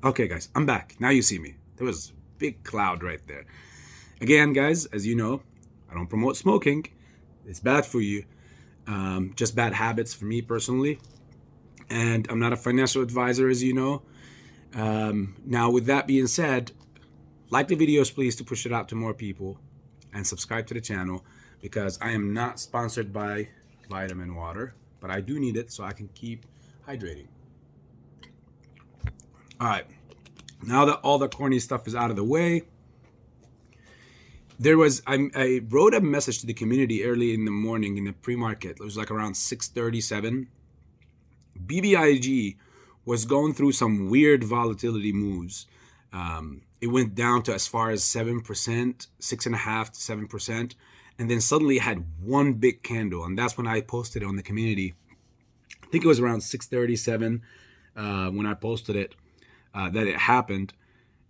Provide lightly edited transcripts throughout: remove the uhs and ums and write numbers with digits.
Okay, guys, I'm back. Now you see me. There was a big cloud right there. Again, guys, as you know, I don't promote smoking. It's bad for you. Just bad habits for me personally. And I'm not a financial advisor, as you know. Now, with that being said, like the videos, please, to push it out to more people and subscribe to the channel because I am not sponsored by Vitamin Water, but I do need it so I can keep hydrating. All right. Now that all the corny stuff is out of the way, I wrote a message to the community early in the morning in the pre-market. It was like around 6:37. BBIG was going through some weird volatility moves. It went down to as far as 7%, 6.5 to 7%, and then suddenly it had one big candle, and that's when I posted it on the community. I think it was around 6:37 when I posted it that it happened,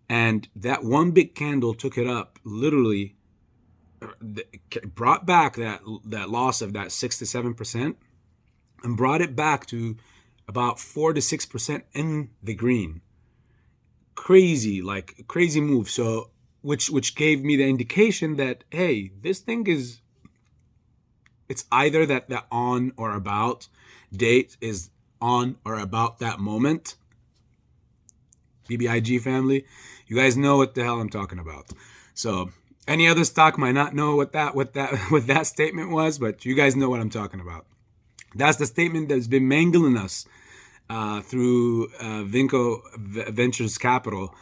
and that one big candle took it up literally brought back that loss of that 6 to 7% and brought it back to about 4 to 6% in the green. Crazy, like crazy move. So which gave me the indication that hey, this thing is it's either that on or about date is on or about that moment. BBIG family, you guys know what the hell I'm talking about. So any other stock might not know what that statement was, but you guys know what I'm talking about. That's the statement that's been mangling us through Vinco Ventures Capital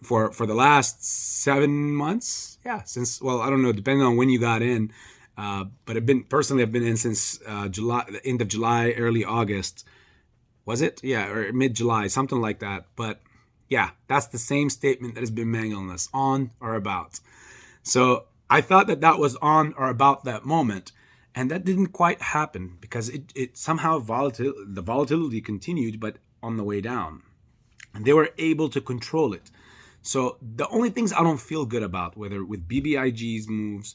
for the last 7 months. Yeah, since I don't know, depending on when you got in, but I've been in since July, the end of July, early August. Was it? Yeah, or mid July, something like that. But yeah, that's the same statement that has been mangling us on or about. So I thought that was on or about that moment. And that didn't quite happen because it somehow the volatility continued, but on the way down. And they were able to control it. So the only things I don't feel good about, whether with BBIG's moves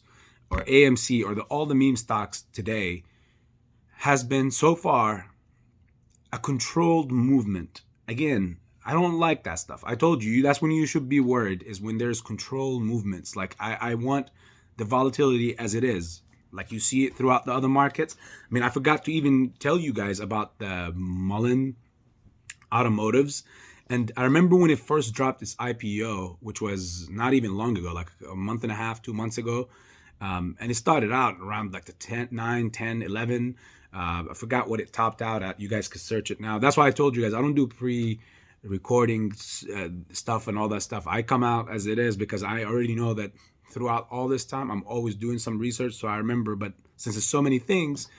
or AMC or all the meme stocks today, has been so far a controlled movement. Again, I don't like that stuff. I told you that's when you should be worried, is when there's controlled movements. Like I want the volatility as it is, like you see it throughout the other markets. I mean, I forgot to even tell you guys about the Mullen Automotives. And I remember when it first dropped its IPO, which was not even long ago, like a month and a half, 2 months ago. And it started out around like the 10, 9, 10, 11. I forgot what it topped out at. You guys could search it now. That's why I told you guys I don't do pre-recording stuff and all that stuff. I come out as it is because I already know that throughout all this time, I'm always doing some research. So I remember, but since there's so many things,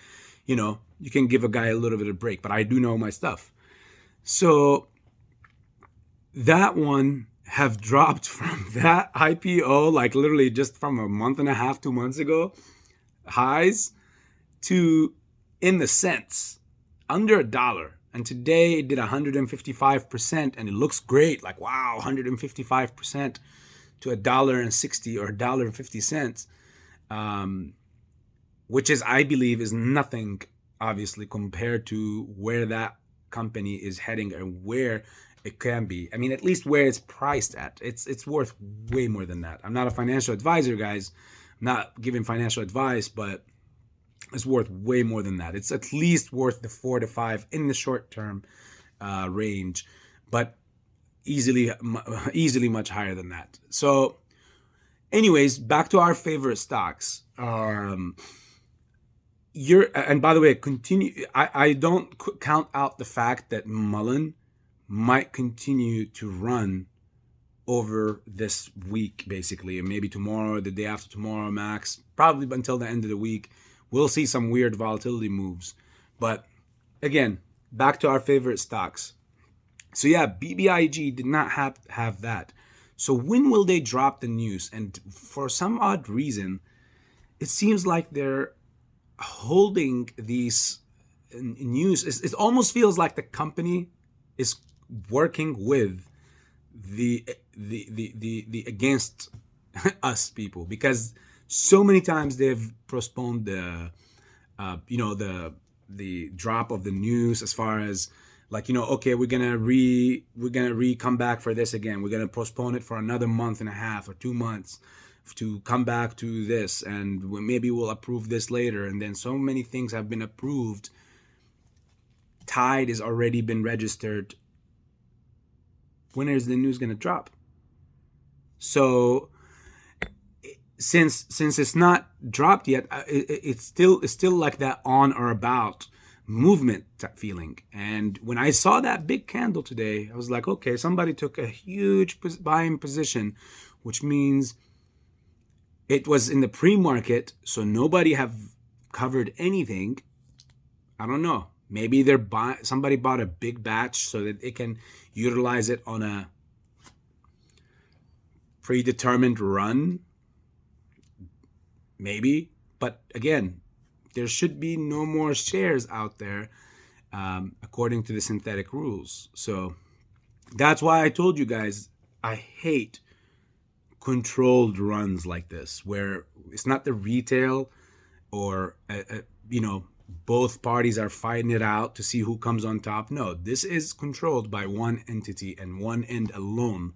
you can give a guy a little bit of break, but I do know my stuff. So that one have dropped from that IPO, like literally just from a month and a half, 2 months ago, highs to in the cents, under $1. And today it did 155%, and it looks great. Like, wow, 155% to $1.60 or $1.50, which is, I believe, is nothing, obviously, compared to where that company is heading and where it can be. I mean, at least where it's priced at. It's worth way more than that. I'm not a financial advisor, guys. I'm not giving financial advice, but it's worth way more than that. It's at least worth the 4 to 5 in the short term range, but easily much higher than that. So anyways, back to our favorite stocks. And by the way, continue. I don't count out the fact that Mullen might continue to run over this week, basically, and maybe tomorrow, the day after tomorrow, max, probably until the end of the week. We'll see some weird volatility moves. But again, back to our favorite stocks. So yeah, BBIG did not have that. So when will they drop the news? And for some odd reason, it seems like they're holding these news. It almost feels like the company is working with the against us people, because so many times they've postponed the drop of the news as far as like, okay, we're gonna come back for this again. We're gonna postpone it for another month and a half or 2 months to come back to this, and maybe we'll approve this later. And then so many things have been approved. Tide has already been registered. When is the news gonna drop? So since it's not dropped yet, it's still like that on or about movement feeling. And when I saw that big candle today, I was like, okay, somebody took a huge buying position, which means it was in the pre-market, so nobody have covered anything. I don't know. Maybe somebody bought a big batch so that it can utilize it on a predetermined run. Maybe. But again, there should be no more shares out there according to the synthetic rules. So that's why I told you guys I hate controlled runs like this, where it's not the retail or both parties are fighting it out to see who comes on top. No, this is controlled by one entity and one end alone.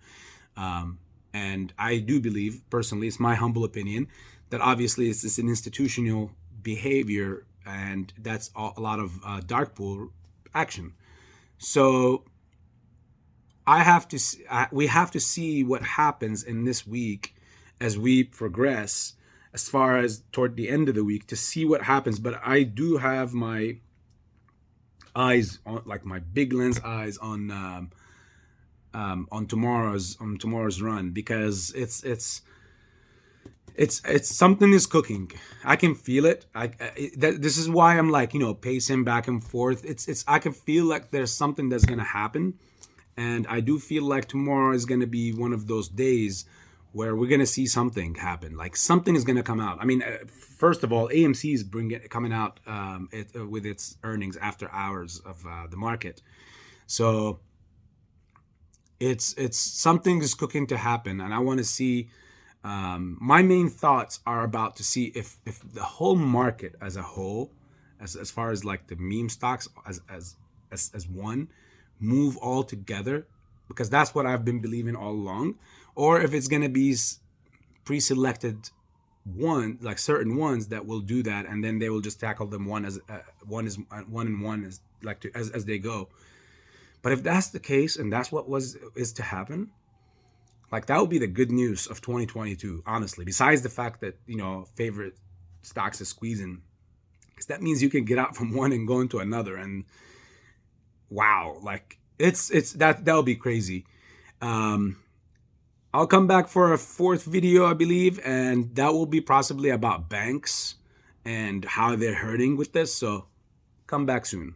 And I do believe, personally, it's my humble opinion, that obviously it's an institutional behavior, and that's a lot of dark pool action. So we have to see what happens in this week as we progress, as far as toward the end of the week, to see what happens. But I do have my eyes on, like my big lens eyes on tomorrow's run, because it's something is cooking. I can feel it. This is why I'm like, pacing back and forth. I can feel like there's something that's gonna happen, and I do feel like tomorrow is gonna be one of those days where we're gonna see something happen. Like something is gonna come out. I mean, first of all, AMC is coming out with its earnings after hours of the market, so it's something is cooking to happen, and I want to see. My main thoughts are about to see if the whole market as a whole, as far as like the meme stocks as one, move all together, because that's what I've been believing all along, or if it's gonna be pre-selected like certain ones that will do that, and then they will just tackle them one as they go. But if that's the case, and that's what is to happen, like that would be the good news of 2022, honestly. Besides the fact that favorite stocks is squeezing, because that means you can get out from one and go into another, and wow, like it's that'll be crazy. I'll come back for a fourth video, I believe, and that will be possibly about banks and how they're hurting with this. So come back soon.